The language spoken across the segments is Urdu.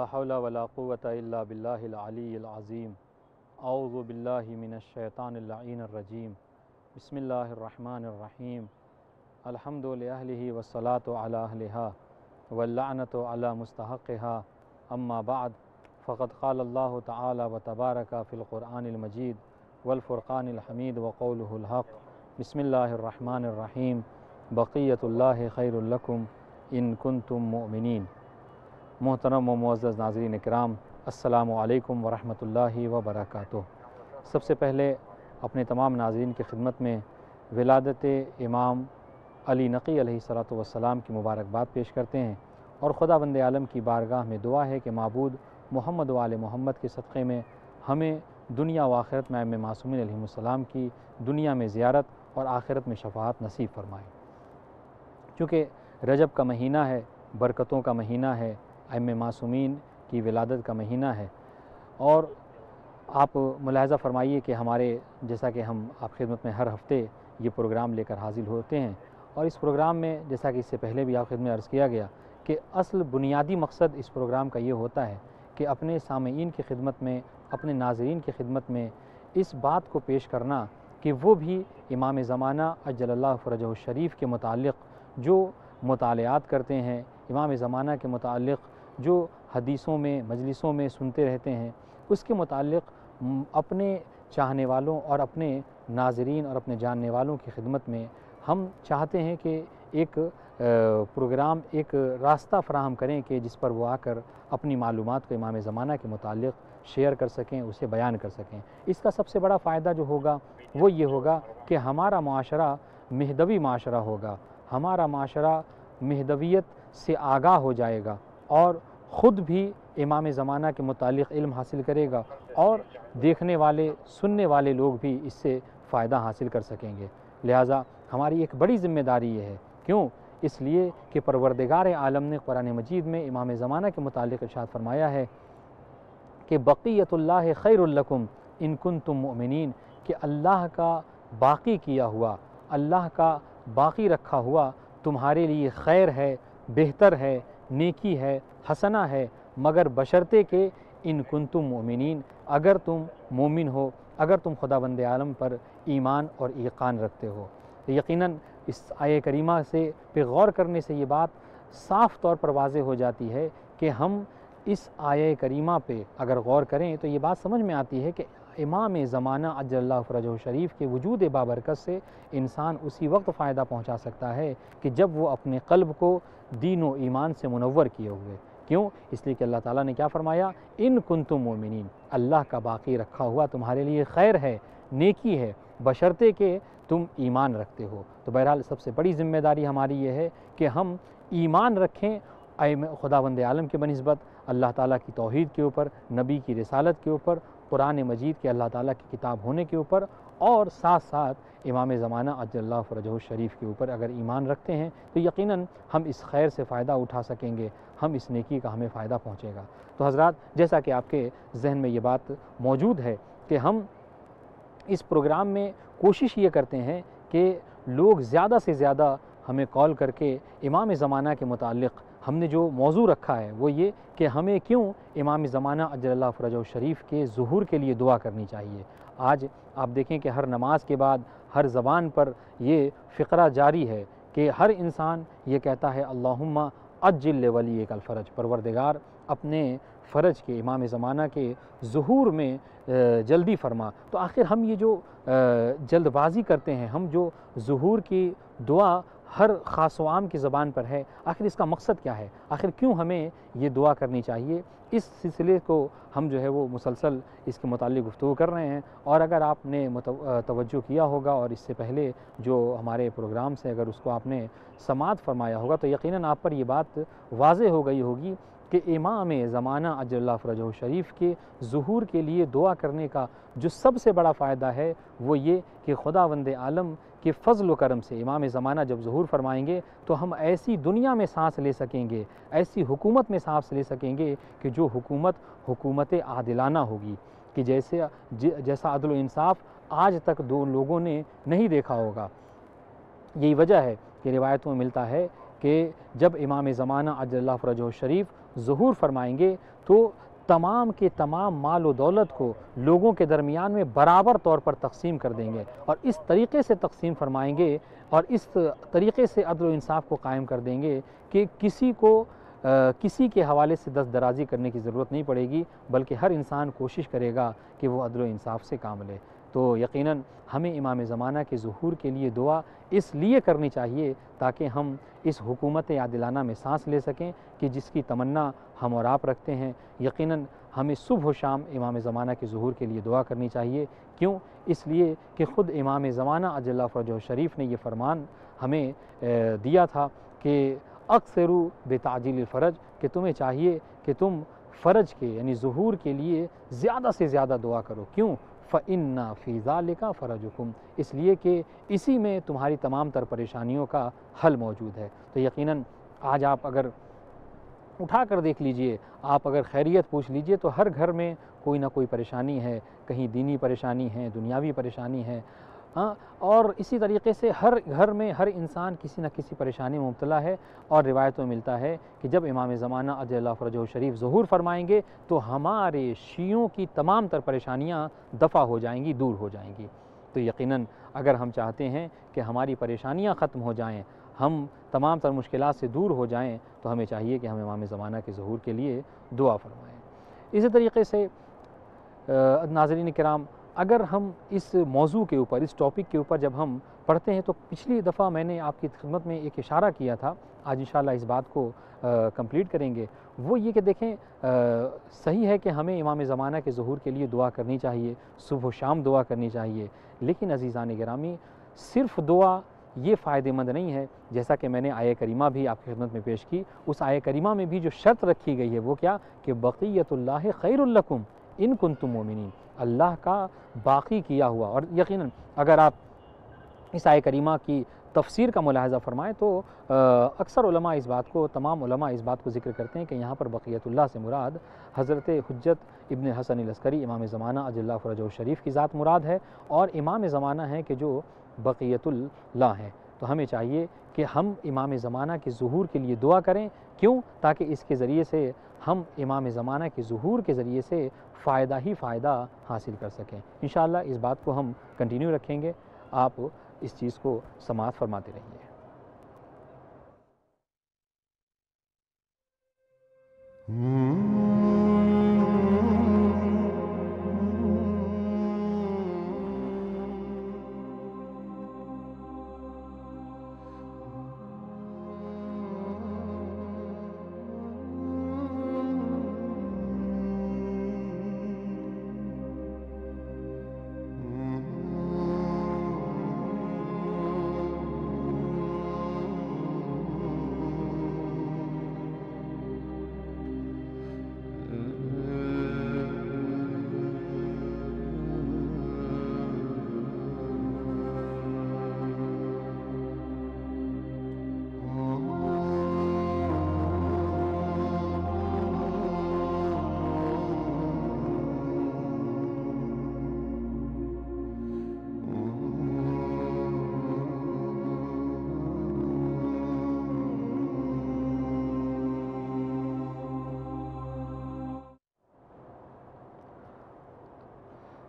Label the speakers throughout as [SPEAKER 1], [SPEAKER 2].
[SPEAKER 1] لا حول ولا قوة إلا بالله العلی العظیم اعوذ باللہ من الشیطان اللعین الرجیم بسم اللہ الرحمن الرحیم الحمد لأہلہ والصلاة علی اہلہا واللعنۃ علی مستحقہا اما بعد فقد قال اللہ تعالی وتبارک فی القرآن المجید والفرقان الحمید وقولہ الحق بسم اللہ الرحمن الرحیم بقیۃ اللہ خیر لکم ان کنتم مؤمنین۔ محترم و معزز ناظرین کرام، السلام علیکم ورحمۃ اللہ وبرکاتہ۔ سب سے پہلے اپنے تمام ناظرین کی خدمت میں ولادت امام علی نقی علیہ الصلوۃ والسلام کی مبارکباد پیش کرتے ہیں، اور خدا بند عالم کی بارگاہ میں دعا ہے کہ معبود محمد و آل محمد کے صدقے میں ہمیں دنیا و آخرت میں ائمہ معصومین علیہ السلام کی دنیا میں زیارت اور آخرت میں شفاعت نصیب فرمائے۔ چونکہ رجب کا مہینہ ہے، برکتوں کا مہینہ ہے، ائمہ معصومین کی ولادت کا مہینہ ہے، اور آپ ملاحظہ فرمائیے کہ ہمارے جیسا کہ ہم آپ خدمت میں ہر ہفتے یہ پروگرام لے کر حاضر ہوتے ہیں، اور اس پروگرام میں جیسا کہ اس سے پہلے بھی آپ خدمت میں عرض کیا گیا کہ اصل بنیادی مقصد اس پروگرام کا یہ ہوتا ہے کہ اپنے سامعین کی خدمت میں، اپنے ناظرین کی خدمت میں اس بات کو پیش کرنا کہ وہ بھی امام زمانہ عجل اللہ فرجہ الشریف کے متعلق جو مطالعات کرتے ہیں، امام زمانہ کے متعلق جو حدیثوں میں مجلسوں میں سنتے رہتے ہیں، اس کے متعلق اپنے چاہنے والوں اور اپنے ناظرین اور اپنے جاننے والوں کی خدمت میں ہم چاہتے ہیں کہ ایک پروگرام، ایک راستہ فراہم کریں کہ جس پر وہ آ کر اپنی معلومات کو امام زمانہ کے متعلق شیئر کر سکیں، اسے بیان کر سکیں۔ اس کا سب سے بڑا فائدہ جو ہوگا وہ یہ ہوگا کہ ہمارا معاشرہ مہدوی معاشرہ ہوگا، ہمارا معاشرہ مہدویت سے آگاہ ہو جائے گا اور خود بھی امام زمانہ کے متعلق علم حاصل کرے گا، اور دیکھنے والے سننے والے لوگ بھی اس سے فائدہ حاصل کر سکیں گے۔ لہٰذا ہماری ایک بڑی ذمہ داری یہ ہے، کیوں؟ اس لیے کہ پروردگار عالم نے قرآن مجید میں امام زمانہ کے متعلق ارشاد فرمایا ہے کہ بقیۃ اللہ خیر لکم ان کنتم مؤمنین، کہ اللہ کا باقی کیا ہوا، اللہ کا باقی رکھا ہوا تمہارے لیے خیر ہے، بہتر ہے، نیکی ہے، حسنہ ہے، مگر بشرطے کہ ان کنتم مؤمنین، اگر تم مومن ہو، اگر تم خدا بند عالم پر ایمان اور یقین رکھتے ہو۔ یقیناً اس آیہ کریمہ سے پہ غور کرنے سے یہ بات صاف طور پر واضح ہو جاتی ہے کہ ہم اس آیہ کریمہ پہ اگر غور کریں تو یہ بات سمجھ میں آتی ہے کہ امام زمانہ عجل اللہ فرجہ شریف کے وجود بابرکت سے انسان اسی وقت فائدہ پہنچا سکتا ہے کہ جب وہ اپنے قلب کو دین و ایمان سے منور کیے ہوئے۔ کیوں؟ اس لیے کہ اللہ تعالیٰ نے کیا فرمایا؟ ان کنتم مومنین، اللہ کا باقی رکھا ہوا تمہارے لیے خیر ہے، نیکی ہے، بشرطے کہ تم ایمان رکھتے ہو۔ تو بہرحال سب سے بڑی ذمہ داری ہماری یہ ہے کہ ہم ایمان رکھیں خدا بند عالم کے بنسبت، اللہ تعالیٰ کی توحید کے اوپر، نبی کی رسالت کے اوپر، قرآن مجید کے اللہ تعالیٰ کی کتاب ہونے کے اوپر، اور ساتھ ساتھ امام زمانہ عجل اللہ فرجہ الشریف کے اوپر اگر ایمان رکھتے ہیں تو یقیناً ہم اس خیر سے فائدہ اٹھا سکیں گے، ہم اس نیکی کا ہمیں فائدہ پہنچے گا۔ تو حضرات، جیسا کہ آپ کے ذہن میں یہ بات موجود ہے کہ ہم اس پروگرام میں کوشش یہ کرتے ہیں کہ لوگ زیادہ سے زیادہ ہمیں کال کر کے امام زمانہ کے متعلق ہم نے جو موضوع رکھا ہے وہ یہ کہ ہمیں کیوں امام زمانہ عجل اللہ فرجہ الشریف کے ظہور کے لیے دعا کرنی چاہیے۔ آج آپ دیکھیں کہ ہر نماز کے بعد ہر زبان پر یہ فقرہ جاری ہے کہ ہر انسان یہ کہتا ہے اللہم عجل لولیک الفرج، پروردگار اپنے فرج کے، امام زمانہ کے ظہور میں جلدی فرما۔ تو آخر ہم یہ جو جلد بازی کرتے ہیں، ہم جو ظہور کی دعا ہر خاص و عام کی زبان پر ہے، آخر اس کا مقصد کیا ہے؟ آخر کیوں ہمیں یہ دعا کرنی چاہیے؟ اس سلسلے کو ہم جو ہے وہ مسلسل اس کے متعلق گفتگو کر رہے ہیں، اور اگر آپ نے توجہ کیا ہوگا اور اس سے پہلے جو ہمارے پروگرام سے اگر اس کو آپ نے سماعت فرمایا ہوگا تو یقیناً آپ پر یہ بات واضح ہو گئی ہوگی کہ امام زمانہ عجل اللہ فرجہ شریف کے ظہور کے لیے دعا کرنے کا جو سب سے بڑا فائدہ ہے وہ یہ کہ خداوند عالم کے فضل و کرم سے امام زمانہ جب ظہور فرمائیں گے تو ہم ایسی دنیا میں سانس لے سکیں گے، ایسی حکومت میں سانس لے سکیں گے کہ جو حکومت عادلانہ ہوگی، کہ جیسا عدل و انصاف آج تک دو لوگوں نے نہیں دیکھا ہوگا۔ یہی وجہ ہے کہ روایتوں میں ملتا ہے کہ جب امام زمانہ عجل اللہ فرجہ شریف ظہور فرمائیں گے تو تمام کے تمام مال و دولت کو لوگوں کے درمیان میں برابر طور پر تقسیم کر دیں گے، اور اس طریقے سے تقسیم فرمائیں گے اور اس طریقے سے عدل و انصاف کو قائم کر دیں گے کہ کسی کے حوالے سے دست درازی کرنے کی ضرورت نہیں پڑے گی، بلکہ ہر انسان کوشش کرے گا کہ وہ عدل و انصاف سے کام لے۔ تو یقیناً ہمیں امام زمانہ کے ظہور کے لیے دعا اس لیے کرنی چاہیے تاکہ ہم اس حکومت عادلانہ میں سانس لے سکیں کہ جس کی تمنا ہم اور آپ رکھتے ہیں۔ یقیناً ہمیں صبح و شام امام زمانہ کے ظہور کے لیے دعا کرنی چاہیے۔ کیوں؟ اس لیے کہ خود امام زمانہ عجل اللہ فرجہ شریف نے یہ فرمان ہمیں دیا تھا کہ اکثروا بتعجیل الفرج، کہ تمہیں چاہیے کہ تم فرج کے یعنی ظہور کے لیے زیادہ سے زیادہ دعا کرو۔ کیوں؟ فَإِنَّ فِي ذَلِكَ فَرَجُكُمْ، اس لیے کہ اسی میں تمہاری تمام تر پریشانیوں کا حل موجود ہے۔ تو یقیناً آج آپ اگر اٹھا کر دیکھ لیجئے، آپ اگر خیریت پوچھ لیجئے تو ہر گھر میں کوئی نہ کوئی پریشانی ہے، کہیں دینی پریشانی ہے، دنیاوی پریشانی ہے، اور اسی طریقے سے ہر گھر میں ہر انسان کسی نہ کسی پریشانی میں مبتلا ہے۔ اور روایتوں میں ملتا ہے کہ جب امام زمانہ عجل اللہ فرجہ شریف ظہور فرمائیں گے تو ہمارے شیعوں کی تمام تر پریشانیاں دفع ہو جائیں گی، دور ہو جائیں گی۔ تو یقیناً اگر ہم چاہتے ہیں کہ ہماری پریشانیاں ختم ہو جائیں، ہم تمام تر مشکلات سے دور ہو جائیں، تو ہمیں چاہیے کہ ہم امام زمانہ کے ظہور کے لیے دعا فرمائیں۔ اسی طریقے سے ناظرین کرام، اگر ہم اس موضوع کے اوپر، اس ٹاپک کے اوپر جب ہم پڑھتے ہیں تو پچھلی دفعہ میں نے آپ کی خدمت میں ایک اشارہ کیا تھا، آج انشاءاللہ اس بات کو کمپلیٹ کریں گے۔ وہ یہ کہ دیکھیں، صحیح ہے کہ ہمیں امام زمانہ کے ظہور کے لیے دعا کرنی چاہیے، صبح و شام دعا کرنی چاہیے، لیکن عزیزان گرامی صرف دعا یہ فائدہ مند نہیں ہے۔ جیسا کہ میں نے آیہ کریمہ بھی آپ کی خدمت میں پیش کی، اس آیہ کریمہ میں بھی جو شرط رکھی گئی ہے وہ کیا کہ بقیت اللہ خیر لکم ان کنتم مومنین، اللہ کا باقی کیا ہوا۔ اور یقیناً اگر آپ اس آیہ کریمہ کی تفسیر کا ملاحظہ فرمائیں تو اکثر علماء اس بات کو، تمام علماء اس بات کو ذکر کرتے ہیں کہ یہاں پر بقیت اللہ سے مراد حضرت حجت ابن حسن العسکری امام زمانہ عجل اللہ فرجہ شریف کی ذات مراد ہے، اور امام زمانہ ہیں کہ جو بقیت اللہ ہیں۔ تو ہمیں چاہیے کہ ہم امام زمانہ کے ظہور کے لیے دعا کریں۔ کیوں؟ تاکہ اس کے ذریعے سے ہم امام زمانہ کے ظہور کے ذریعے سے فائدہ ہی فائدہ حاصل کر سکیں۔ انشاءاللہ اس بات کو ہم کنٹینیو رکھیں گے، آپ اس چیز کو سماعت فرماتے رہیے۔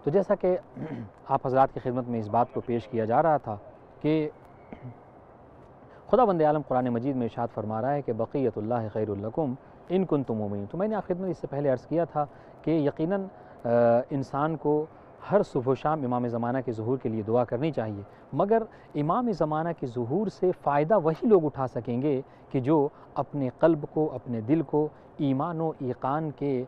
[SPEAKER 1] تو جیسا کہ آپ حضرات کی خدمت میں اس بات کو پیش کیا جا رہا تھا کہ خداوند عالم قرآن مجید میں ارشاد فرما رہا ہے کہ بقیت اللہ خیر لکم ان کنتم مومنین۔ تو میں نے آپ خدمت اس سے پہلے عرض کیا تھا کہ یقیناً انسان کو ہر صبح و شام امام زمانہ کے ظہور کے لیے دعا کرنی چاہیے، مگر امام زمانہ کے ظہور سے فائدہ وہی لوگ اٹھا سکیں گے کہ جو اپنے قلب کو، اپنے دل کو ایمان و ایقان کے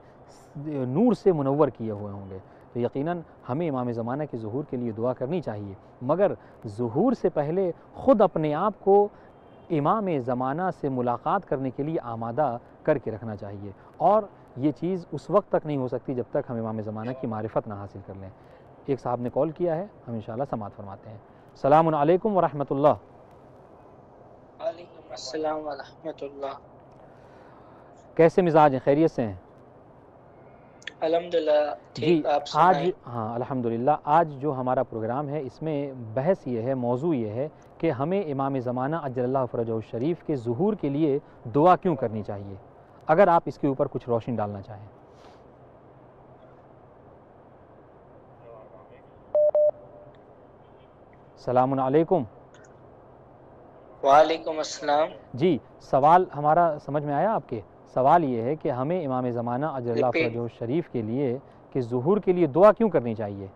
[SPEAKER 1] نور سے منور کیے ہوئے ہوں گے۔ تو یقیناً ہمیں امام زمانہ کے ظہور کے لیے دعا کرنی چاہیے، مگر ظہور سے پہلے خود اپنے آپ کو امام زمانہ سے ملاقات کرنے کے لیے آمادہ کر کے رکھنا چاہیے، اور یہ چیز اس وقت تک نہیں ہو سکتی جب تک ہم امام زمانہ کی معرفت نہ حاصل کر لیں۔ ایک صاحب نے کال کیا ہے، ہم انشاءاللہ سماعت فرماتے ہیں۔ السلام علیکم ورحمۃ اللہ۔
[SPEAKER 2] وعلیکم السلام ورحمۃ اللہ۔
[SPEAKER 1] کیسے مزاج ہیں؟ خیریت سے ہیں؟
[SPEAKER 2] الحمدللہ ٹھیک، آپ سنائیں؟
[SPEAKER 1] ہاں الحمدللہ، آج جو ہمارا پروگرام ہے اس میں بحث یہ ہے، موضوع یہ ہے کہ ہمیں امام زمانہ عجل اللہ فرجہ شریف کے ظہور کے لیے دعا کیوں کرنی چاہیے۔ اگر آپ اس کے اوپر کچھ روشنی ڈالنا چاہیں۔ السلام علیکم۔
[SPEAKER 2] وعلیکم السلام۔
[SPEAKER 1] جی، سوال ہمارا سمجھ میں آیا آپ کے؟ سوال یہ ہے کہ ہمیں امام زمانہ اجل اللہ فرجہ شریف کے لیے کہ ظہور کے لیے دعا کیوں کرنی چاہیے؟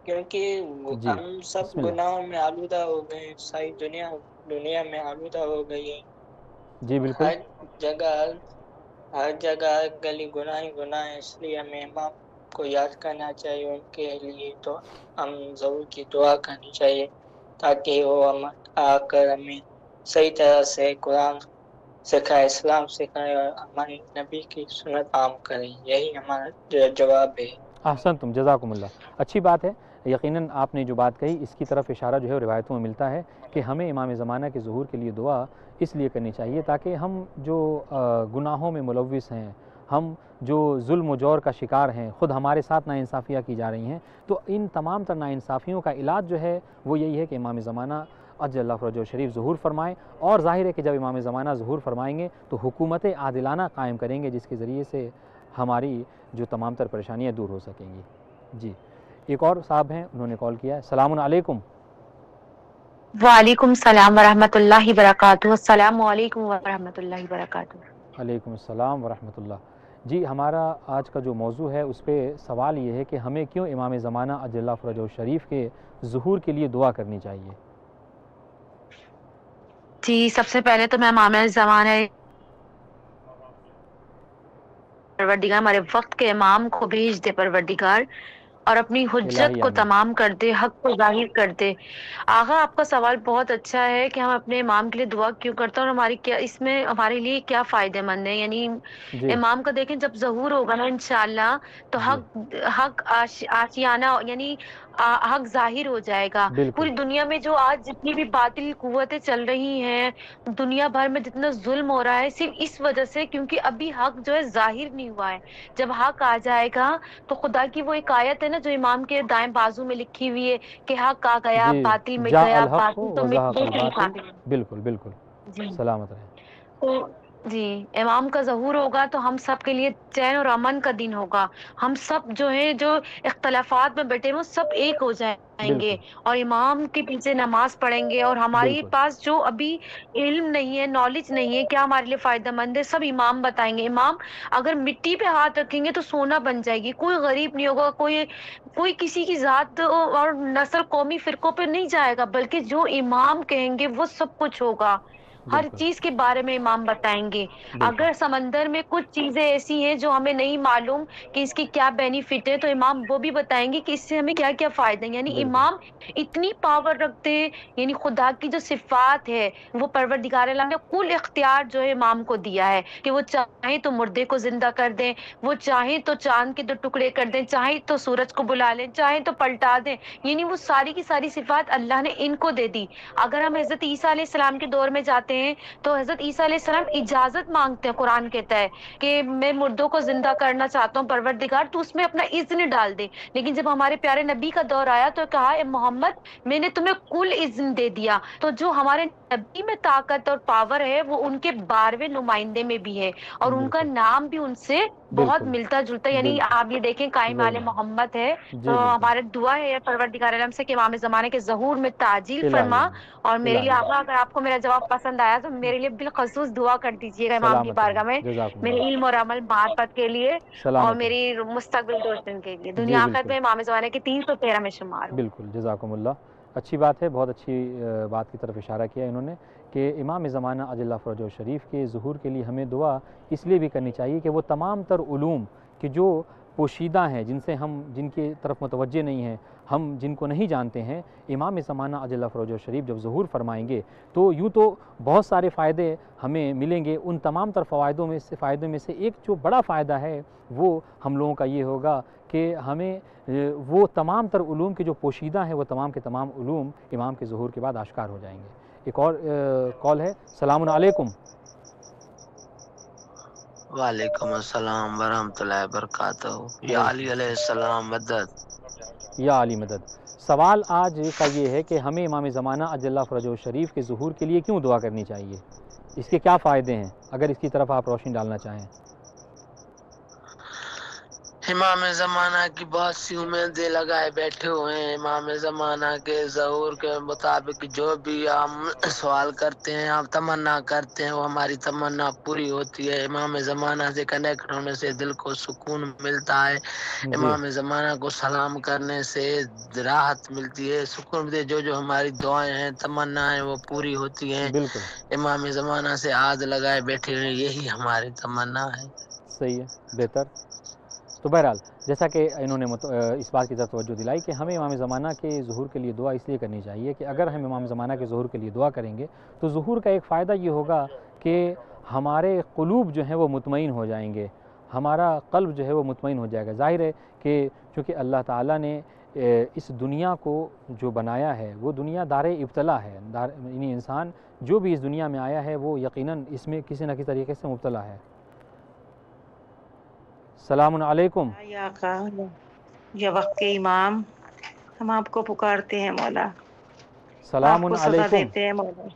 [SPEAKER 2] کیونکہ ہم سب گناہوں میں آلودہ ہو گئے، ساری دنیا میں آلودہ ہو گئی ہے۔
[SPEAKER 1] جی بالکل،
[SPEAKER 2] ہر جگہ گلی گناہ ہی گناہ ہے، اس لیے ہمیں امام کو یاد کرنا چاہیے، ان کے لیے تو ہم ضرور کی دعا کرنی چاہیے تاکہ وہ آ کر ہمیں صحیح طرح سے قرآن سکھائے، اسلام سکھائے اور ہمارے نبی کی سنت عام کریں۔ یہی ہمارا جواب ہے۔
[SPEAKER 1] احسنتم، جزاکم اللہ۔ اچھی بات ہے، یقیناً آپ نے جو بات کہی اس کی طرف اشارہ جو ہے روایتوں میں ملتا ہے کہ ہمیں امام زمانہ کے ظہور کے لیے دعا اس لیے کرنی چاہیے تاکہ ہم جو گناہوں میں ملوث ہیں، ہم جو ظلم و جور کا شکار ہیں، خود ہمارے ساتھ ناانصافیاں کی جا رہی ہیں، تو ان تمام تر ناانصافیوں کا علاج جو ہے وہ یہی ہے کہ امام زمانہ اجل اللہ فرجہ شریف ظہور فرمائیں، اور ظاہر ہے کہ جب امام زمانہ ظہور فرمائیں گے تو حکومت عادلانہ قائم کریں گے جس کے ذریعے سے ہماری جو تمام تر پریشانیاں دور ہو سکیں گی۔ جی، ایک اور صاحب ہیں، انہوں نے کال کیا ہے۔ السلام علیکم۔
[SPEAKER 3] وعلیکم السلام ورحمۃ اللہ وبرکاتہ۔ السلام علیکم ورحمۃ اللہ وبرکاتہ۔
[SPEAKER 1] علیکم السلام ورحمۃ اللہ۔ جی، ہمارا آج کا جو موضوع ہے اس پہ سوال یہ ہے کہ ہمیں کیوں امام زمانہ اجل اللہ فرجہ شریف کے ظہور کے لیے دعا کرنی چاہیے؟
[SPEAKER 3] جی، سب سے پہلے تو میں امام زمانہ پروردگار ہمارے وقت کے امام کو بھیج دے پروردگار، اور اپنی حجت کو تمام کر دے، حق کو ظاہر کر دے۔ آغا، آپ کا سوال بہت اچھا ہے کہ ہم اپنے امام کے لیے دعا کیوں کرتے ہیں اور ہماری کیا اس میں ہمارے لیے کیا فائدہ مند ہے۔ یعنی امام کا دیکھیں جب ظہور ہوگا نا انشاءاللہ تو حق آشیانہ یعنی حق ظاہر ہو جائے گا۔ پوری دنیا میں جو آج جتنی بھی باطل قوتیں چل رہی ہیں، دنیا بھر میں جتنا ظلم ہو رہا ہے، صرف اس وجہ سے کیونکہ ابھی حق جو ہے ظاہر نہیں ہوا ہے۔ جب حق آ جائے گا تو خدا کی وہ ایک آیت ہے نا جو امام کے دائیں بازو میں لکھی ہوئی ہے کہ حق آ گیا، باطل مٹ گیا، باطل تو مٹ گئی۔
[SPEAKER 1] بالکل بالکل، سلامت رہے۔
[SPEAKER 3] جی، امام کا ظہور ہوگا تو ہم سب کے لیے چین اور امن کا دن ہوگا۔ ہم سب جو ہیں جو اختلافات میں بیٹھے وہ سب ایک ہو جائیں گے اور امام کے پیچھے نماز پڑھیں گے، اور ہمارے پاس جو ابھی علم نہیں ہے، نالج نہیں ہے کیا ہمارے لیے فائدہ مند ہے، سب امام بتائیں گے۔ امام اگر مٹی پہ ہاتھ رکھیں گے تو سونا بن جائے گی۔ کوئی غریب نہیں ہوگا، کوئی کسی کی ذات اور نسل قومی فرقوں پہ نہیں جائے گا، بلکہ جو امام کہیں گے وہ سب کچھ ہوگا۔ ہر چیز کے بارے میں امام بتائیں گے۔ اگر سمندر میں کچھ چیزیں ایسی ہیں جو ہمیں نہیں معلوم کہ اس کی کیا بینیفٹ ہے تو امام وہ بھی بتائیں گے کہ اس سے ہمیں کیا کیا فائدہ ہے۔ یعنی امام اتنی پاور رکھتے ہیں، یعنی خدا کی جو صفات ہے وہ پروردگار عالم نے کل اختیار جو ہے امام کو دیا ہے کہ وہ چاہیں تو مردے کو زندہ کر دیں، وہ چاہیں تو چاند کے 2 ٹکڑے کر دیں، چاہیں تو سورج کو بلا لیں، چاہیں تو پلٹا دیں۔ یعنی وہ ساری کی ساری صفات اللہ نے ان کو دے دی۔ اگر ہم حضرت عیسیٰ علیہ السلام کے دور میں جاتے ہیں تو حضرت عیسیٰ علیہ السلام اجازت مانگتے ہیں، قرآن کہتا ہے کہ میں مردوں کو زندہ کرنا چاہتا ہوں پروردگار، تو اس میں اپنا اذن ڈال دے۔ لیکن جب ہمارے پیارے نبی کا دور آیا تو کہا اے محمد میں نے تمہیں کل اذن دے دیا۔ تو جو ہمارے نبی میں طاقت اور پاور ہے وہ ان کے 12ویں نمائندے میں بھی ہے، اور ان کا نام بھی ان سے بہت ملتا جلتا ہے۔ یعنی آپ یہ دیکھیں قائم آل محمد ہے، تو ہمارے دعا ہے پروردگار عالم سے کہ امام زمانے کے ظہور میں تعجیل فرما۔ اور میرے لیے آقا اگر آپ کو میرا جواب پسند آیا تو میرے لیے بالخصوص دعا کر دیجیے گا امام کی بارگاہ میں، میرے علم اور عمل معرفت کے لیے اور میری مستقبل روشن کے لیے۔ دنیا آخرت میں امام زمانے کے 313 میں شمار ہوں۔
[SPEAKER 1] بالکل، جزاکم اللہ، اچھی بات ہے، بہت اچھی بات کی طرف اشارہ کیا انہوں نے کہ امام زمانہ اجل اللہ فرجہ شریف کے ظہور کے لیے ہمیں دعا اس لیے بھی کرنی چاہیے کہ وہ تمام تر علوم کہ جو پوشیدہ ہیں، جن کی طرف متوجہ نہیں ہیں، ہم جن کو نہیں جانتے ہیں، امام زمانہ اجل اللہ فرجہ شریف جب ظہور فرمائیں گے تو یوں تو بہت سارے فائدے ہمیں ملیں گے۔ ان تمام تر فوائدوں میں سے ایک جو بڑا فائدہ ہے وہ ہم لوگوں کا یہ ہوگا کہ ہمیں وہ تمام تر علوم کے جو پوشیدہ ہیں وہ تمام کے تمام علوم امام کے ظہور کے بعد آشکار ہو جائیں گے۔ ایک اور کال ہے۔ السلام علیکم۔
[SPEAKER 4] وعلیکم السلام ورحمۃ اللہ وبرکاتہ۔ یا علی علیہ السلام مدد۔
[SPEAKER 1] یا علی مدد۔ سوال آج کا یہ ہے کہ ہمیں امام زمانہ اجل اللہ فرجہ شریف کے ظہور کے لیے کیوں دعا کرنی چاہیے؟ اس کے کیا فائدے ہیں، اگر اس کی طرف آپ روشنی ڈالنا چاہیں؟
[SPEAKER 4] امام زمانہ کی بہت سی امیدیں لگائے بیٹھے ہوئے ہیں، امام زمانہ کے ظہور کے مطابق جو بھی ہم سوال کرتے ہیں، آپ تمنا کرتے ہیں، وہ ہماری تمنا پوری ہوتی ہے۔ امام زمانہ سے کنیکٹ ہونے سے دل کو سکون ملتا ہے،
[SPEAKER 1] جی
[SPEAKER 4] امام زمانہ کو سلام کرنے سے راحت ملتی ہے، سکون ملتی ہے، جو ہماری دعائیں ہیں، تمنا ہیں، وہ پوری ہوتی ہیں۔
[SPEAKER 1] بالکل
[SPEAKER 4] امام زمانہ سے آج لگائے بیٹھے ہوئے، یہی ہماری تمنا ہے۔
[SPEAKER 1] صحیح ہے، بہتر۔ تو بہرحال جیسا کہ انہوں نے اس بات کی طرف توجہ دلائی کہ ہمیں امام زمانہ کے ظہور کے لیے دعا اس لیے کرنی چاہیے کہ اگر ہم امام زمانہ کے ظہور کے لیے دعا کریں گے تو ظہور کا ایک فائدہ یہ ہوگا کہ ہمارے قلوب جو ہیں وہ مطمئن ہو جائیں گے، ہمارا قلب جو ہے وہ مطمئن ہو جائے گا۔ ظاہر ہے کہ چونکہ اللہ تعالیٰ نے اس دنیا کو جو بنایا ہے وہ دنیا دار ابتلا ہے، یعنی انسان جو بھی اس دنیا میں آیا ہے وہ یقیناً اس میں کسی نہ کسی طریقے سے مبتلا ہے۔ السلام علیکم۔
[SPEAKER 5] یا آقا یا وقت کے امام، ہم آپ کو پکارتے ہیں مولا،
[SPEAKER 1] سلام
[SPEAKER 5] آپ کو سزا
[SPEAKER 1] علیکم۔
[SPEAKER 5] دیتے ہیں مولا۔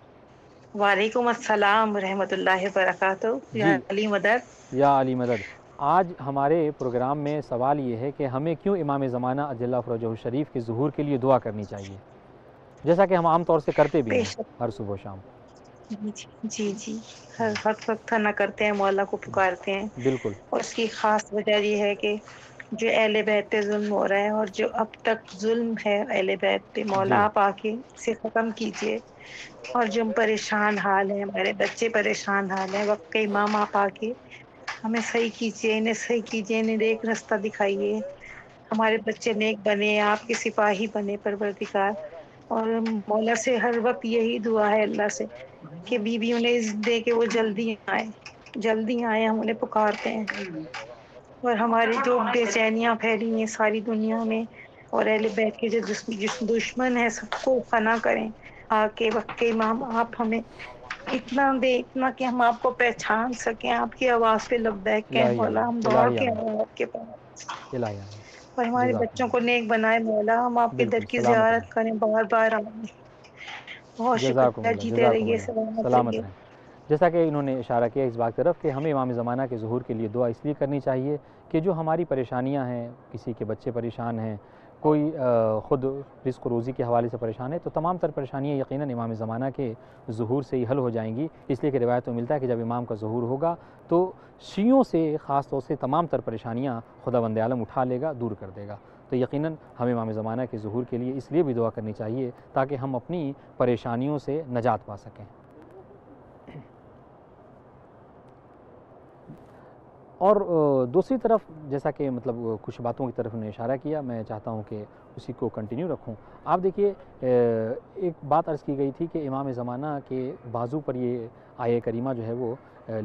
[SPEAKER 5] وعلیکم السلام ورحمۃ اللہ وبرکاتہ۔ یا
[SPEAKER 1] جی
[SPEAKER 5] علی مدد۔
[SPEAKER 1] یا علی مدد۔ آج ہمارے پروگرام میں سوال یہ ہے کہ ہمیں کیوں امام زمانہ عجلہ فرجہ الشریف کے ظہور کے لیے دعا کرنی چاہیے، جیسا کہ ہم عام طور سے کرتے بھی ہیں ہر صبح و شام۔
[SPEAKER 5] جی جی، ہر وقت نہ کرتے ہیں، مولا کو پکارتے ہیں،
[SPEAKER 1] بالکل
[SPEAKER 5] اور اس کی خاص وجہ یہ ہے کہ جو اہل بیت پہ ظلم ہو رہا ہے اور جو اب تک ظلم ہے اہل بیت پہ، مولا آپ آ کے اسے ختم کیجئے، اور جو پریشان حال ہیں، ہمارے بچے پریشان حال ہیں، وقت کے امام آپ آ کے ہمیں صحیح کیجئے، انہیں صحیح کیجئے، انہیں نیک رستہ دکھائیے، ہمارے بچے نیک بنے، آپ کے سپاہی بنے پروردگار۔ اور مولا سے ہر وقت یہی دعا ہے اللہ سے کہ بیوی انہیں عزت دے کہ وہ جلدی آئے، ہم انہیں پکارتے ہیں۔ اور ہماری جو بے چینیاں پھیلی ہیں ساری دنیا میں، اور اہل بیت کے جو دشمن ہیں، سب کو فنا کریں آ کے وقت کے امام۔ آپ ہمیں اتنا دے، اتنا کہ ہم آپ کو پہچان سکیں، آپ کی آواز پہ لبیک کہیں
[SPEAKER 1] الہی
[SPEAKER 5] مولا، ہم
[SPEAKER 1] آمین،
[SPEAKER 5] دوڑ
[SPEAKER 1] الہی
[SPEAKER 5] کے
[SPEAKER 1] آمین،
[SPEAKER 5] آئیں آپ کے پاس،
[SPEAKER 1] الہی آمین۔
[SPEAKER 5] اور ہمارے
[SPEAKER 1] جزاک
[SPEAKER 5] بچوں
[SPEAKER 1] اللہ،
[SPEAKER 5] کو نیک بنائے مولا، ہم آپ کے در
[SPEAKER 1] بالکل
[SPEAKER 5] کی
[SPEAKER 1] سلامت
[SPEAKER 5] زیارت
[SPEAKER 1] رہیں،
[SPEAKER 5] کریں، بار بار آئیں۔ بہت
[SPEAKER 1] جزاکم
[SPEAKER 5] شکریہ،
[SPEAKER 1] اللہ،
[SPEAKER 5] جیتے
[SPEAKER 1] جزاکم
[SPEAKER 5] رہیے،
[SPEAKER 1] اللہ،
[SPEAKER 5] سلامت
[SPEAKER 1] سلامت
[SPEAKER 5] رہیے۔
[SPEAKER 1] رہیں۔ جیسا کہ انہوں نے اشارہ کیا اس بات کی طرف کہ ہمیں امام زمانہ کے ظہور کے لیے دعا اس لیے کرنی چاہیے کہ جو ہماری پریشانیاں ہیں، کسی کے بچے پریشان ہیں، کوئی خود رزق و روزی کے حوالے سے پریشان ہے، تو تمام تر پریشانیاں یقیناً امام زمانہ کے ظہور سے ہی حل ہو جائیں گی۔ اس لیے کہ روایت میں ملتا ہے کہ جب امام کا ظہور ہوگا تو شیعوں سے خاص طور سے تمام تر پریشانیاں خداوند عالم اٹھا لے گا، دور کر دے گا۔ تو یقیناً ہمیں امام زمانہ کے ظہور کے لیے اس لیے بھی دعا کرنی چاہیے تاکہ ہم اپنی پریشانیوں سے نجات پا سکیں۔ اور دوسری طرف جیسا کہ مطلب کچھ باتوں کی طرف انہوں نے اشارہ کیا، میں چاہتا ہوں کہ اسی کو کنٹینیو رکھوں۔ آپ دیکھیے ایک بات عرض کی گئی تھی کہ امام زمانہ کے بازو پر یہ آیہ کریمہ جو ہے وہ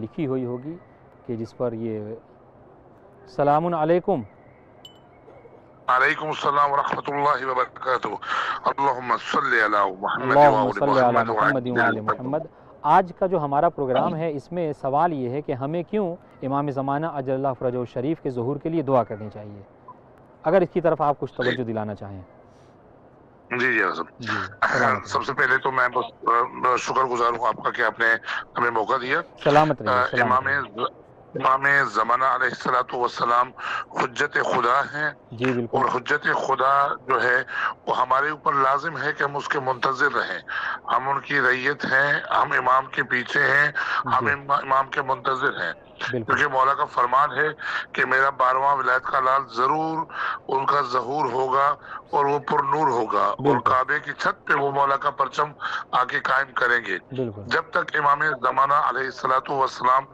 [SPEAKER 1] لکھی ہوئی ہوگی کہ جس پر یہ سلام علیکم۔
[SPEAKER 6] وعلیکم السلام ورحمۃ اللہ وبرکاتہ۔ اللہم صلی علی محمد
[SPEAKER 1] اللہم
[SPEAKER 6] وآل
[SPEAKER 1] صلی علی
[SPEAKER 6] محمد
[SPEAKER 1] محمد وآل محمد۔ آج کا جو ہمارا پروگرام ہے اس میں سوال یہ ہے کہ ہمیں کیوں امام زمانہ عجل اللہ فرجہ الشریف کے ظہور کے لیے دعا کرنی چاہیے، اگر اس کی طرف آپ کچھ توجہ دلانا چاہیں۔
[SPEAKER 6] جی حضرت،
[SPEAKER 1] سلامت
[SPEAKER 6] سب سے پہلے تو میں بس شکر گزار ہوں آپ کا کہ آپ نے ہمیں موقع دیا۔
[SPEAKER 1] سلامت رہیے، سلامت رہیے۔
[SPEAKER 6] امام زمانہ علیہ الصلوۃ والسلام حجت خدا ہیں،
[SPEAKER 1] جی بالکل،
[SPEAKER 6] اور حجت خدا جو ہے وہ ہمارے اوپر لازم ہے کہ ہم اس کے منتظر رہیں، ہم ان کی رعیت ہیں، ہم امام کے پیچھے ہیں، ہم امام کے منتظر ہیں، کیونکہ مولا کا فرمان ہے کہ میرا 12واں ولایت کا لال ضرور ان کا ظہور ہوگا اور وہ پر نور ہوگا، اور کعبے کی چھت پہ وہ مولا کا پرچم آ کے قائم کریں گے۔ جب تک امام زمانہ علیہ الصلوۃ والسلام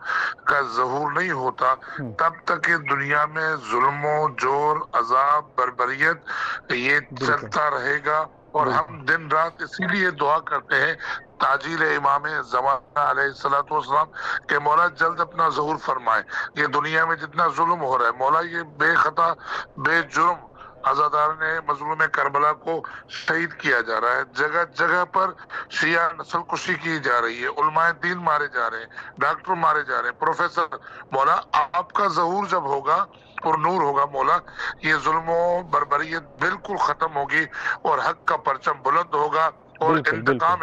[SPEAKER 6] کا ظہور نہیں ہوتا تب تک دنیا میں ظلم و جور، عذاب، بربریت یہ چلتا رہے گا، اور ہم دن رات اسی لیے دعا کرتے ہیں تاجیل امام زمانہ علیہ الصلوۃ والسلام کہ مولا جلد اپنا ظہور فرمائے۔ یہ دنیا میں جتنا ظلم ہو رہا ہے مولا، یہ بے خطا بے جرم عزادار نے مظلوم کربلا کو شہید کیا جا رہا ہے، جگہ جگہ پر شیعہ نسل کشی کی جا رہی ہے، علماء دین مارے جا رہے ہیں، ڈاکٹر مارے جا رہے ہیں، پروفیسر۔ مولا آپ کا ظہور جب ہوگا اور نور ہوگا مولا، یہ ظلم و بربریت بالکل ختم ہوگی، اور حق کا پرچم بلند ہوگا، اور انتقام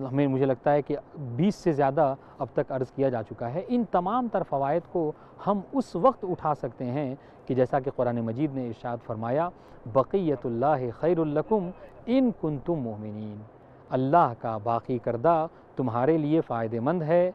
[SPEAKER 1] ہمیں مجھے لگتا ہے کہ 20 سے زیادہ اب تک عرض کیا جا چکا ہے۔ ان تمام تر فوائد کو ہم اس وقت اٹھا سکتے ہیں کہ جیسا کہ قرآن مجید نے ارشاد فرمایا بقیت اللہ خیر لکم ان کنتم مؤمنین، اللہ کا باقی کردہ تمہارے لیے فائدہ مند ہے،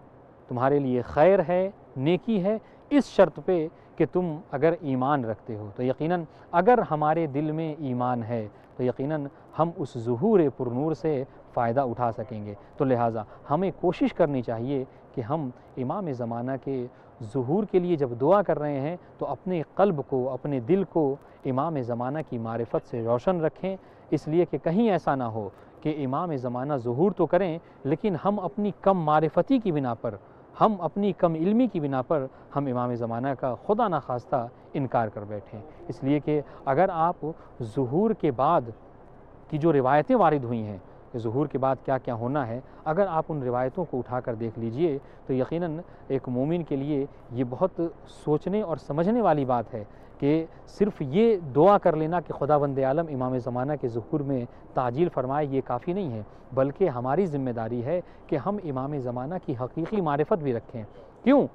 [SPEAKER 1] تمہارے لیے خیر ہے، نیکی ہے، اس شرط پہ کہ تم اگر ایمان رکھتے ہو۔ تو یقیناً اگر ہمارے دل میں ایمان ہے تو یقیناً ہم اس ظہور پر نور سے فائدہ اٹھا سکیں گے۔ تو لہٰذا ہمیں کوشش کرنی چاہیے کہ ہم امام زمانہ کے ظہور کے لیے جب دعا کر رہے ہیں تو اپنے قلب کو، اپنے دل کو امام زمانہ کی معرفت سے روشن رکھیں، اس لیے کہ کہیں ایسا نہ ہو کہ امام زمانہ ظہور تو کریں لیکن ہم اپنی کم معرفتی کی بنا پر، ہم اپنی کم علمی کی بنا پر ہم امام زمانہ کا خدا نخواستہ انکار کر بیٹھیں۔ اس لیے کہ اگر آپ ظہور کے بعد کی جو روایتیں وارد ہوئی ہیں کہ ظہور کے بعد کیا کیا ہونا ہے، اگر آپ ان روایتوں کو اٹھا کر دیکھ لیجئے تو یقیناً ایک مومن کے لیے یہ بہت سوچنے اور سمجھنے والی بات ہے کہ صرف یہ دعا کر لینا کہ خداوند عالم امام زمانہ کے ظہور میں تعجیل فرمائے یہ کافی نہیں ہے، بلکہ ہماری ذمہ داری ہے کہ ہم امام زمانہ کی حقیقی معرفت بھی رکھیں۔ کیوں؟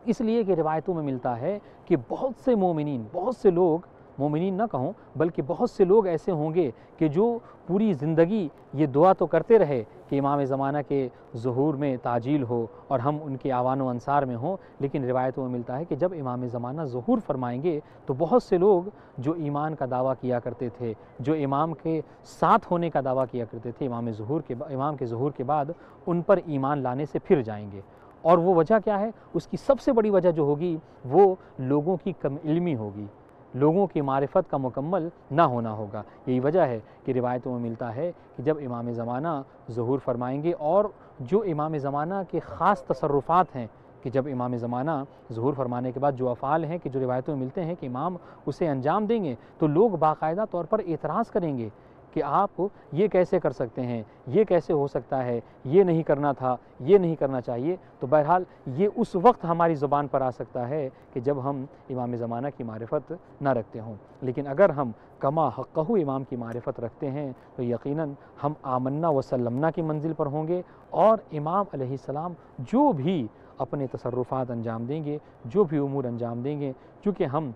[SPEAKER 1] اس لیے کہ روایتوں میں ملتا ہے کہ بہت سے مومنین، بہت سے لوگ، مومنین نہ کہوں بلکہ بہت سے لوگ ایسے ہوں گے کہ جو پوری زندگی یہ دعا تو کرتے رہے کہ امام زمانہ کے ظہور میں تعجیل ہو اور ہم ان کے آوان و انصار میں ہوں، لیکن روایتوں میں ملتا ہے کہ جب امام زمانہ ظہور فرمائیں گے تو بہت سے لوگ جو ایمان کا دعویٰ کیا کرتے تھے، جو امام کے ساتھ ہونے کا دعویٰ کیا کرتے تھے امام کے ظہور کے بعد، ان پر ایمان لانے سے پھر جائیں گے۔ اور وہ وجہ کیا ہے؟ اس کی سب سے بڑی وجہ جو ہوگی وہ لوگوں کی کم علمی ہوگی، لوگوں کی معرفت کا مکمل نہ ہونا ہوگا۔ یہی وجہ ہے کہ روایتوں میں ملتا ہے کہ جب امام زمانہ ظہور فرمائیں گے اور جو امام زمانہ کے خاص تصرفات ہیں کہ جب امام زمانہ ظہور فرمانے کے بعد جو افعال ہیں کہ جو روایتوں میں ملتے ہیں کہ امام اسے انجام دیں گے تو لوگ باقاعدہ طور پر اعتراض کریں گے کہ آپ یہ کیسے کر سکتے ہیں، یہ کیسے ہو سکتا ہے، یہ نہیں کرنا تھا، یہ نہیں کرنا چاہیے۔ تو بہرحال یہ اس وقت ہماری زبان پر آ سکتا ہے کہ جب ہم امام زمانہ کی معرفت نہ رکھتے ہوں، لیکن اگر ہم کما حقہ امام کی معرفت رکھتے ہیں تو یقیناً ہم آمنا و سلمنا کی منزل پر ہوں گے، اور امام علیہ السلام جو بھی اپنے تصرفات انجام دیں گے، جو بھی امور انجام دیں گے، چونکہ ہم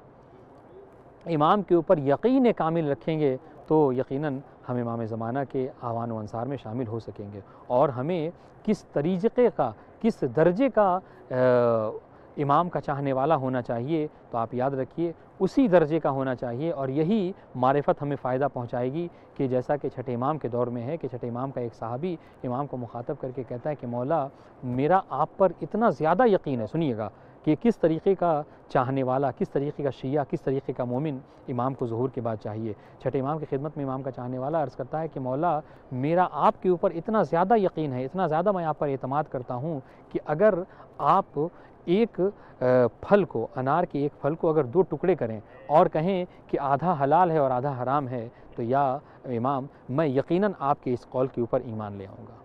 [SPEAKER 1] امام کے اوپر یقین کامل رکھیں گے تو یقیناً ہم امام زمانہ کے آوان و انصار میں شامل ہو سکیں گے۔ اور ہمیں کس طریقے کا، کس درجے کا امام کا چاہنے والا ہونا چاہیے تو آپ یاد رکھیے اسی درجے کا ہونا چاہیے، اور یہی معرفت ہمیں فائدہ پہنچائے گی کہ جیسا کہ چھٹے امام کے دور میں ہے کہ چھٹے امام کا ایک صحابی امام کو مخاطب کر کے کہتا ہے کہ مولا میرا آپ پر اتنا زیادہ یقین ہے، سنیے گا کہ کس طریقے کا چاہنے والا، کس طریقے کا شیعہ، کس طریقے کا مومن امام کو ظہور کے بعد چاہیے۔ چھٹے امام کی خدمت میں امام کا چاہنے والا عرض کرتا ہے کہ مولا میرا آپ کے اوپر اتنا زیادہ یقین ہے، اتنا زیادہ میں آپ پر اعتماد کرتا ہوں کہ اگر آپ ایک پھل کو، انار کے ایک پھل کو اگر 2 ٹکڑے کریں اور کہیں کہ آدھا حلال ہے اور آدھا حرام ہے تو یا امام میں یقیناً آپ کے اس قول کے اوپر ایمان لے آؤں گا۔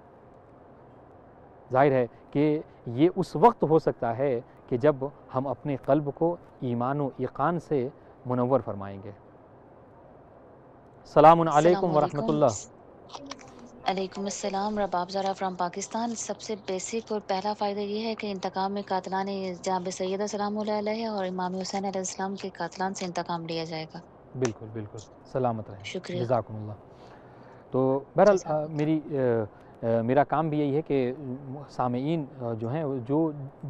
[SPEAKER 1] ظاہر ہے کہ یہ اس وقت ہو سکتا ہے کہ جب ہم اپنے قلب کو ایمان و ایقان سے منور فرمائیں گے۔ السلام علیکم ورحمۃ اللہ۔
[SPEAKER 7] علیکم السلام۔ رباب زارا فرام پاکستان۔ سب سے بیسک اور پہلا فائدہ یہ ہے کہ انتقام میں قاتلان جناب سیدہ سلام اللہ علیہ اور امام حسین علیہ السلام کے قاتلان سے انتقام لیا جائے گا۔
[SPEAKER 1] بالکل بالکل، سلامت رہیں،
[SPEAKER 7] شکریہ،
[SPEAKER 1] جزاکم اللہ۔ تو بہرحال میرا کام بھی یہی ہے کہ سامعین جو ہیں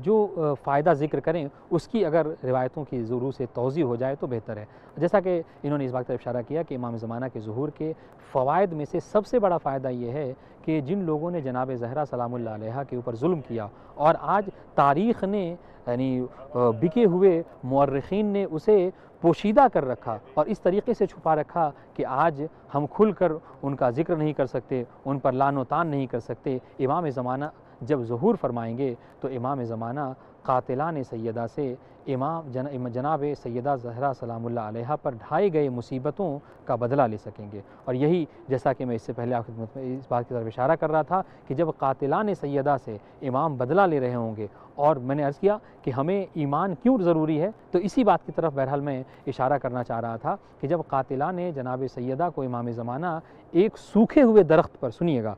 [SPEAKER 1] جو فائدہ ذکر کریں اس کی اگر روایتوں کی ضرور سے توضیح ہو جائے تو بہتر ہے۔ جیسا کہ انہوں نے اس بات پر اشارہ کیا کہ امام زمانہ کے ظہور کے فوائد میں سے سب سے بڑا فائدہ یہ ہے کہ جن لوگوں نے جناب زہرا سلام اللہ علیہ کے اوپر ظلم کیا اور آج تاریخ نے یعنی بکے ہوئے مورخین نے اسے پوشیدہ کر رکھا اور اس طریقے سے چھپا رکھا کہ آج ہم کھل کر ان کا ذکر نہیں کر سکتے، ان پر لعن و طعن نہیں کر سکتے۔ امام زمانہ جب ظہور فرمائیں گے تو امام زمانہ قاتلان سیدہ سے جناب سیدہ زہرا سلام اللہ علیہا پر ڈھائے گئے مصیبتوں کا بدلہ لے سکیں گے۔ اور یہی جیسا کہ میں اس سے پہلے آپ خدمت میں اس بات کی طرف اشارہ کر رہا تھا کہ جب قاتلان سیدہ سے امام بدلہ لے رہے ہوں گے، اور میں نے عرض کیا کہ ہمیں ایمان کیوں ضروری ہے، تو اسی بات کی طرف بہرحال میں اشارہ کرنا چاہ رہا تھا کہ جب قاتلان جناب سیدہ کو امام زمانہ ایک سوکھے ہوئے درخت پر، سنیے گا،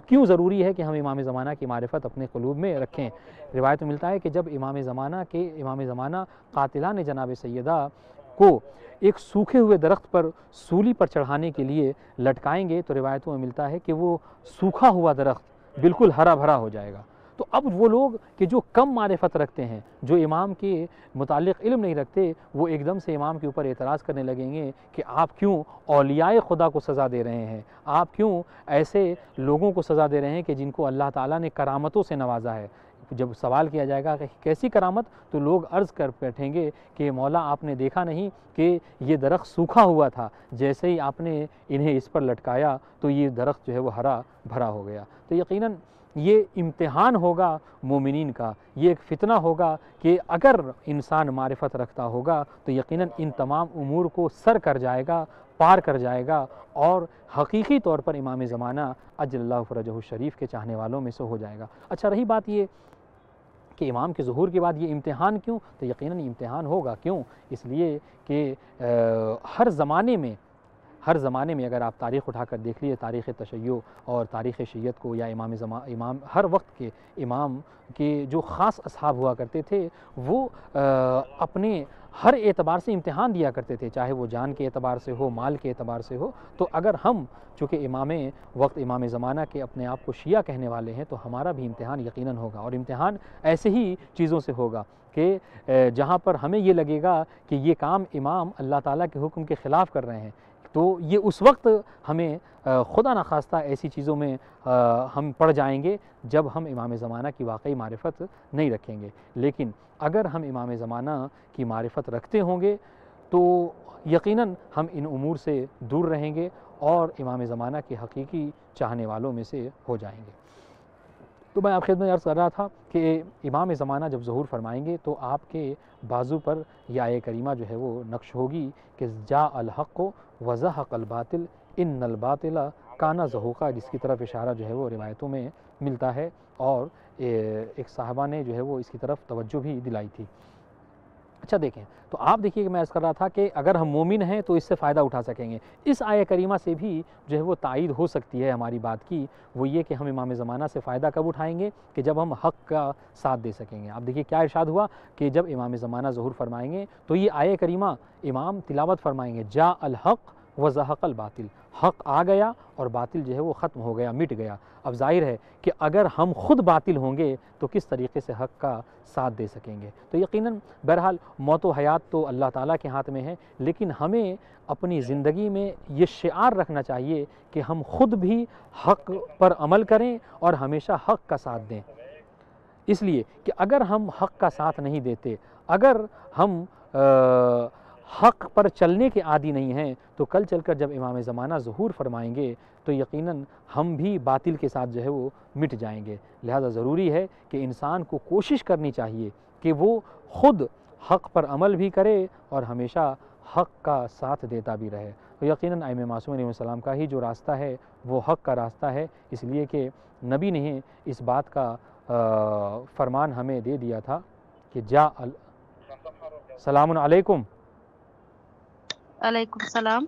[SPEAKER 1] کیوں ضروری ہے کہ ہم امام زمانہ کی معرفت اپنے قلوب میں رکھیں۔ روایت میں ملتا ہے کہ جب امام زمانہ قاتلان جناب سیدہ کو ایک سوکھے ہوئے درخت پر سولی پر چڑھانے کے لیے لٹکائیں گے تو روایتوں میں ملتا ہے کہ وہ سوکھا ہوا درخت بالکل ہرا بھرا ہو جائے گا۔ تو اب وہ لوگ کہ جو کم معرفت رکھتے ہیں، جو امام کے متعلق علم نہیں رکھتے، وہ ایک دم سے امام کے اوپر اعتراض کرنے لگیں گے کہ آپ کیوں اولیاء خدا کو سزا دے رہے ہیں، آپ کیوں ایسے لوگوں کو سزا دے رہے ہیں کہ جن کو اللہ تعالیٰ نے کرامتوں سے نوازا ہے۔ جب سوال کیا جائے گا کہ کیسی کرامت، تو لوگ عرض کر بیٹھیں گے کہ مولا آپ نے دیکھا نہیں کہ یہ درخت سوکھا ہوا تھا، جیسے ہی آپ نے انہیں اس پر لٹکایا تو یہ درخت جو ہے وہ ہرا بھرا ہو گیا۔ تو یقیناً یہ امتحان ہوگا مومنین کا، یہ ایک فتنہ ہوگا کہ اگر انسان معرفت رکھتا ہوگا تو یقیناً ان تمام امور کو سر کر جائے گا، پار کر جائے گا، اور حقیقی طور پر امام زمانہ عجل اللہ فرجہ الشریف کے چاہنے والوں میں سے ہو جائے گا۔ اچھا، رہی بات یہ کہ امام کے ظہور کے بعد یہ امتحان کیوں، تو یقیناً امتحان ہوگا، کیوں؟ اس لیے کہ ہر زمانے میں اگر آپ تاریخ اٹھا کر دیکھ لیے، تاریخ تشیع اور تاریخ شیعت کو، یا امام ہر وقت کے امام کے جو خاص اصحاب ہوا کرتے تھے، وہ اپنے ہر اعتبار سے امتحان دیا کرتے تھے، چاہے وہ جان کے اعتبار سے ہو، مال کے اعتبار سے ہو۔ تو اگر ہم چونکہ امام زمانہ کے اپنے آپ کو شیعہ کہنے والے ہیں، تو ہمارا بھی امتحان یقیناً ہوگا، اور امتحان ایسے ہی چیزوں سے ہوگا کہ جہاں پر ہمیں یہ لگے گا کہ یہ کام امام اللہ تعالیٰ کے حکم کے خلاف کر رہے ہیں، تو یہ اس وقت ہمیں خدا نخواستہ ایسی چیزوں میں ہم پڑ جائیں گے جب ہم امام زمانہ کی واقعی معرفت نہیں رکھیں گے۔ لیکن اگر ہم امام زمانہ کی معرفت رکھتے ہوں گے تو یقیناً ہم ان امور سے دور رہیں گے اور امام زمانہ کے حقیقی چاہنے والوں میں سے ہو جائیں گے۔ تو میں آپ خدمت میں عرض کر رہا تھا کہ امام زمانہ جب ظہور فرمائیں گے تو آپ کے بازو پر یہ آیہ کریمہ جو ہے وہ نقش ہوگی کہ جاء الحق وزہق الباطل ان الباطل کان زہوقا، جس کی طرف اشارہ جو ہے وہ روایتوں میں ملتا ہے، اور ایک صاحبہ نے جو ہے وہ اس کی طرف توجہ بھی دلائی تھی۔ اچھا دیکھیں، تو آپ دیکھیے کہ میں عرض کر رہا تھا کہ اگر ہم مومن ہیں تو اس سے فائدہ اٹھا سکیں گے۔ اس آیہ کریمہ سے بھی جو ہے وہ تائید ہو سکتی ہے ہماری بات کی، وہ یہ کہ ہم امام زمانہ سے فائدہ کب اٹھائیں گے کہ جب ہم حق کا ساتھ دے سکیں گے۔ آپ دیکھیے کیا ارشاد ہوا کہ جب امام زمانہ ظہور فرمائیں گے تو یہ آیہ کریمہ امام تلاوت فرمائیں گے، جاء الحق وزہق الباطل، حق آ گیا اور باطل جو ہے وہ ختم ہو گیا، مٹ گیا۔ اب ظاہر ہے کہ اگر ہم خود باطل ہوں گے تو کس طریقے سے حق کا ساتھ دے سکیں گے۔ تو یقیناً بہرحال موت و حیات تو اللہ تعالیٰ کے ہاتھ میں ہے، لیکن ہمیں اپنی زندگی میں یہ شعار رکھنا چاہیے کہ ہم خود بھی حق پر عمل کریں اور ہمیشہ حق کا ساتھ دیں۔ اس لیے کہ اگر ہم حق کا ساتھ نہیں دیتے، اگر ہم حق پر چلنے کے عادی نہیں ہیں، تو کل چل کر جب امام زمانہ ظہور فرمائیں گے تو یقیناً ہم بھی باطل کے ساتھ جو ہے وہ مٹ جائیں گے۔ لہذا ضروری ہے کہ انسان کو کوشش کرنی چاہیے کہ وہ خود حق پر عمل بھی کرے اور ہمیشہ حق کا ساتھ دیتا بھی رہے۔ تو یقیناً ائمہ معصومین علیہ السلام کا ہی جو راستہ ہے وہ حق کا راستہ ہے، اس لیے کہ نبی نے اس بات کا فرمان ہمیں دے دیا تھا کہ سلام علیکم۔
[SPEAKER 3] علیکم السلام۔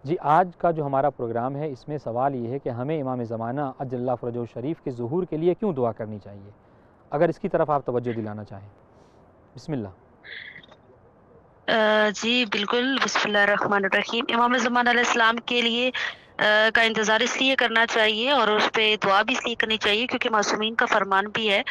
[SPEAKER 1] جی، آج کا جو ہمارا پروگرام ہے اس میں سوال یہ ہے کہ ہمیں امام زمانہ عجل اللہ فرجہ الشریف کے ظہور کے لیے کیوں دعا کرنی چاہیے، اگر اس کی طرف آپ توجہ دلانا چاہیں۔ بسم اللہ۔
[SPEAKER 3] جی بالکل، بسم اللہ الرحمن الرحیم۔ امام زمانہ علیہ السلام کے لیے کا انتظار اس لیے کرنا چاہیے اور اس پہ دعا بھی اس لیے کرنی چاہیے کیونکہ معصومین کا فرمان بھی ہے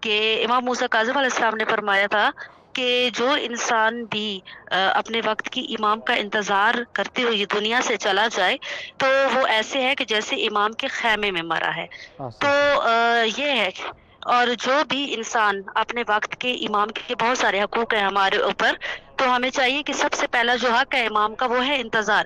[SPEAKER 3] کہ امام موسیٰ کاظم علیہ السلام نے فرمایا تھا کہ جو انسان بھی اپنے وقت کی امام کا انتظار کرتے ہوئے دنیا سے چلا جائے تو وہ ایسے ہے کہ جیسے امام کے خیمے میں مرا ہے۔ تو یہ ہے، اور جو بھی انسان اپنے وقت کے امام کے بہت سارے حقوق ہیں ہمارے اوپر، تو ہمیں چاہیے کہ سب سے پہلا جو حق ہے امام کا وہ ہے انتظار۔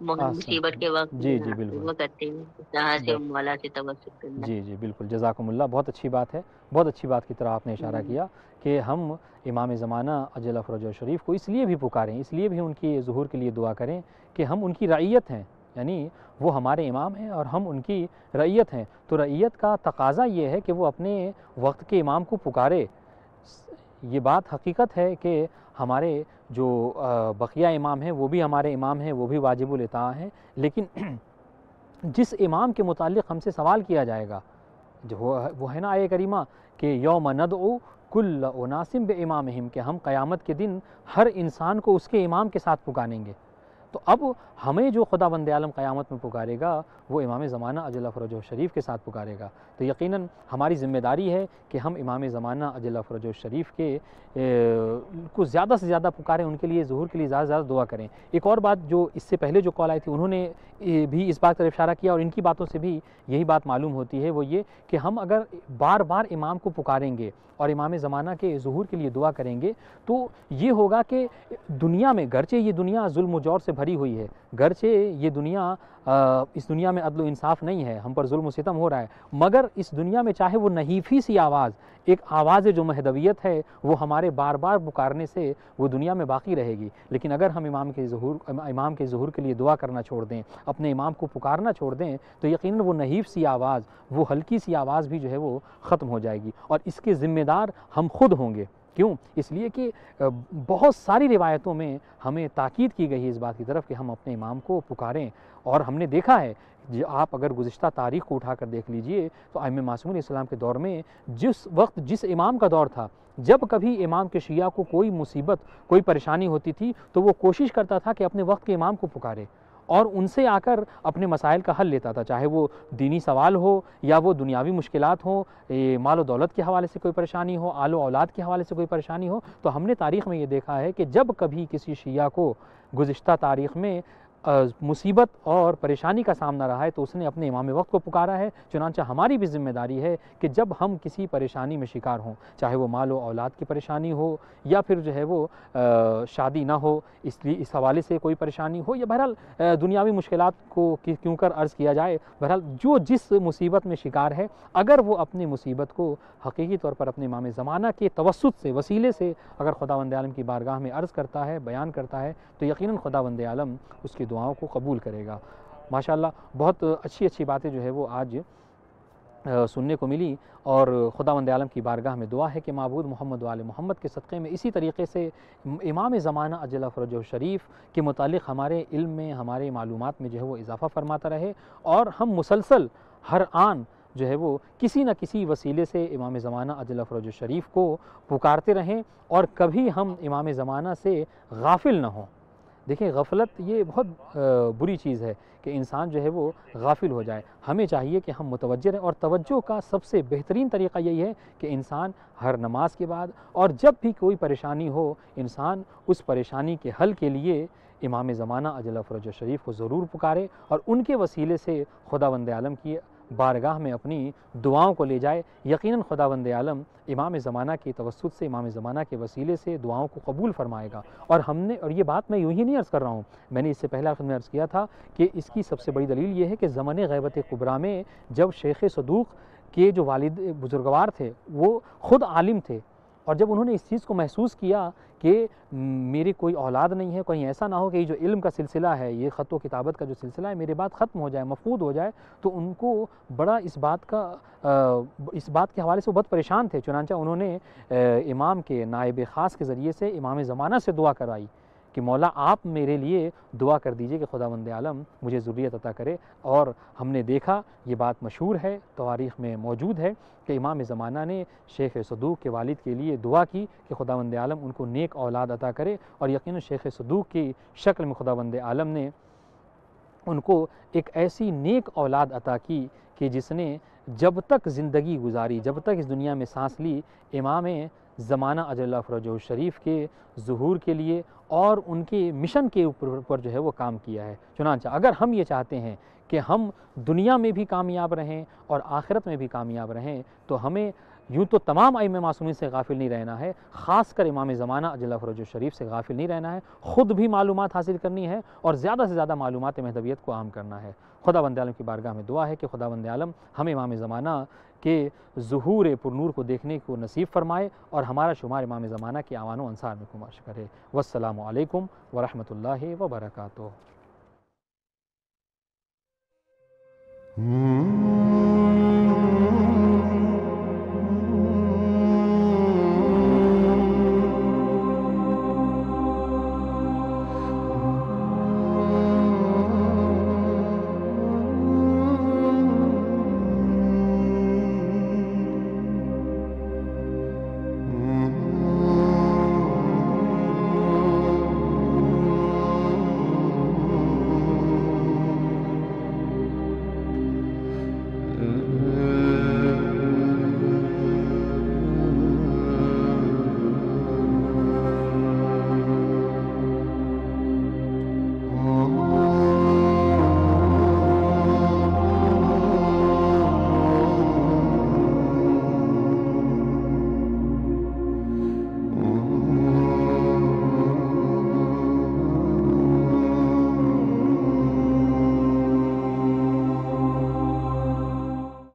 [SPEAKER 8] مصیبت کے وقت
[SPEAKER 1] جی جی بالکل
[SPEAKER 8] وہ کرتے ہیں جہاں سے مولا سے توسل کرنا.
[SPEAKER 1] جی جی بالکل، جزاکم اللہ، بہت اچھی بات ہے، بہت اچھی بات کی طرح آپ نے اشارہ کیا کہ ہم امام زمانہ عجل فرجہ شریف کو اس لیے بھی پکاریں، اس لیے بھی ان کی ظہور کے لیے دعا کریں کہ ہم ان کی رعیت ہیں، یعنی وہ ہمارے امام ہیں اور ہم ان کی رعیت ہیں. تو رعیت کا تقاضا یہ ہے کہ وہ اپنے وقت کے امام کو پکارے. یہ بات حقیقت ہے کہ ہمارے جو بقیہ امام ہیں وہ بھی ہمارے امام ہیں، وہ بھی واجب الاطاعہ ہیں، لیکن جس امام کے متعلق ہم سے سوال کیا جائے گا جو وہ ہے نا آیہ کریمہ کہ یوم ندعو کل اناس بامامہم، کہ ہم قیامت کے دن ہر انسان کو اس کے امام کے ساتھ پکاریں گے. تو اب ہمیں جو خدا بند عالم قیامت میں پکارے گا وہ امام زمانہ عجل فرجہ شریف کے ساتھ پکارے گا. تو یقیناً ہماری ذمہ داری ہے کہ ہم امام زمانہ عجل فرجہ شریف کے کو زیادہ سے زیادہ پکاریں، ان کے لیے ظہور کے لیے زیادہ سے زیادہ دعا کریں. ایک اور بات جو اس سے پہلے جو کال آئی تھی انہوں نے بھی اس بات پر اشارہ کیا اور ان کی باتوں سے بھی یہی بات معلوم ہوتی ہے، وہ یہ کہ ہم اگر بار بار امام کو پکاریں گے اور امام زمانہ کے ظہور کے لیے دعا کریں گے تو یہ ہوگا کہ دنیا میں گرچہ یہ دنیا ظلم و جور سے بھری ہوئی ہے، گرچہ یہ دنیا اس دنیا میں عدل و انصاف نہیں ہے، ہم پر ظلم و ستم ہو رہا ہے، مگر اس دنیا میں چاہے وہ نحیفی سی آواز، ایک آواز جو مہدویت ہے وہ ہمارے بار بار پکارنے سے وہ دنیا میں باقی رہے گی. لیکن اگر ہم امام کے ظہور کے لیے دعا کرنا چھوڑ دیں، اپنے امام کو پکارنا چھوڑ دیں تو یقیناً وہ نحیف سی آواز، وہ ہلکی سی آواز بھی جو ہے وہ ختم ہو جائے گی اور اس کے ذمہ دار ہم خود ہوں گے. کیوں؟ اس لیے کہ بہت ساری روایتوں میں ہمیں تاکید کی گئی ہے اس بات کی طرف کہ ہم اپنے امام کو پکاریں. اور ہم نے دیکھا ہے آپ اگر گزشتہ تاریخ کو اٹھا کر دیکھ لیجئے تو ائمہ معصومین اسلام کے دور میں جس وقت جس امام کا دور تھا، جب کبھی امام کے شیعہ کو کوئی مصیبت کوئی پریشانی ہوتی تھی تو وہ کوشش کرتا تھا کہ اپنے وقت کے امام کو پکارے اور ان سے آ کر اپنے مسائل کا حل لیتا تھا، چاہے وہ دینی سوال ہو یا وہ دنیاوی مشکلات ہوں، مال و دولت کے حوالے سے کوئی پریشانی ہو، آل و اولاد کے حوالے سے کوئی پریشانی ہو. تو ہم نے تاریخ میں یہ دیکھا ہے کہ جب کبھی کسی شیعہ کو گزشتہ تاریخ میں مصیبت اور پریشانی کا سامنا رہا ہے تو اس نے اپنے امام وقت کو پکارا ہے. چنانچہ ہماری بھی ذمہ داری ہے کہ جب ہم کسی پریشانی میں شکار ہوں، چاہے وہ مال و اولاد کی پریشانی ہو یا پھر جو ہے وہ شادی نہ ہو اس حوالے سے کوئی پریشانی ہو یا بہرحال دنیاوی مشکلات کو کیوں کر عرض کیا جائے، بہرحال جو جس مصیبت میں شکار ہے اگر وہ اپنی مصیبت کو حقیقی طور پر اپنے امام زمانہ کے توسط سے وسیلے سے اگر خداوند عالم کی بارگاہ میں عرض کرتا ہے، بیان کرتا ہے تو یقیناً خداوند عالم اس کی دعاؤں کو قبول کرے گا. ماشاءاللہ بہت اچھی باتیں جو ہے وہ آج سننے کو ملی اور خداوند عالم کی بارگاہ میں دعا ہے کہ معبود محمد و آل محمد کے صدقے میں اسی طریقے سے امام زمانہ عجل فرجہ شریف کے متعلق ہمارے علم میں، ہمارے معلومات میں جو ہے وہ اضافہ فرماتا رہے اور ہم مسلسل ہر آن جو ہے وہ کسی نہ کسی وسیلے سے امام زمانہ عجل فرجہ شریف کو پکارتے رہیں اور کبھی ہم امام زمانہ سے غافل نہ ہوں. دیکھیں غفلت یہ بہت بری چیز ہے کہ انسان جو ہے وہ غافل ہو جائے. ہمیں چاہیے کہ ہم متوجہ رہیں اور توجہ کا سب سے بہترین طریقہ یہی ہے کہ انسان ہر نماز کے بعد اور جب بھی کوئی پریشانی ہو انسان اس پریشانی کے حل کے لیے امام زمانہ عجل فرجہ شریف کو ضرور پکارے اور ان کے وسیلے سے خداوند عالم کی بارگاہ میں اپنی دعاؤں کو لے جائے. یقیناً خداوند عالم امام زمانہ کے توسط سے، امام زمانہ کے وسیلے سے دعاؤں کو قبول فرمائے گا. اور یہ بات میں یوں ہی نہیں عرض کر رہا ہوں، میں نے اس سے پہلے آخر میں عرض کیا تھا کہ اس کی سب سے بڑی دلیل یہ ہے کہ زمن غیبت کبریٰ میں جب شیخ صدوق کے جو والد بزرگوار تھے وہ خود عالم تھے اور جب انہوں نے اس چیز کو محسوس کیا کہ میری کوئی اولاد نہیں ہے، کہیں ایسا نہ ہو کہ یہ جو علم کا سلسلہ ہے، یہ خط و کتابت کا جو سلسلہ ہے میرے بعد ختم ہو جائے، مفقود ہو جائے، تو ان کو بڑا اس بات کے حوالے سے وہ بہت پریشان تھے. چنانچہ انہوں نے امام کے نائب خاص کے ذریعے سے امام زمانہ سے دعا کرائی کہ مولا آپ میرے لیے دعا کر دیجئے کہ خداوند عالم مجھے ذریت عطا کرے. اور ہم نے دیکھا یہ بات مشہور ہے، تواریخ میں موجود ہے کہ امام زمانہ نے شیخ صدوق کے والد کے لیے دعا کی کہ خداوند عالم ان کو نیک اولاد عطا کرے اور یقیناً شیخ صدوق کی شکل میں خداوند عالم نے ان کو ایک ایسی نیک اولاد عطا کی کہ جس نے جب تک زندگی گزاری، جب تک اس دنیا میں سانس لی، امام زمانہ عجل فرجہ شریف کے ظہور کے لیے اور ان کے مشن کے اوپر جو ہے وہ کام کیا ہے. چنانچہ اگر ہم یہ چاہتے ہیں کہ ہم دنیا میں بھی کامیاب رہیں اور آخرت میں بھی کامیاب رہیں تو ہمیں یوں تو تمام ائمہ معصومین سے غافل نہیں رہنا ہے، خاص کر امام زمانہ اجلہ فرجہ شریف سے غافل نہیں رہنا ہے، خود بھی معلومات حاصل کرنی ہے اور زیادہ سے زیادہ معلومات مہدویت کو عام کرنا ہے۔ خدا بند عالم کی بارگاہ میں دعا ہے کہ خدا بند عالم ہم امام زمانہ کے ظہور پر نور کو دیکھنے کو نصیب فرمائے اور ہمارا شمار امام زمانہ کے اعوان و انصار میں کماش کرے۔ والسلام علیکم ورحمۃ اللہ وبرکاتہ۔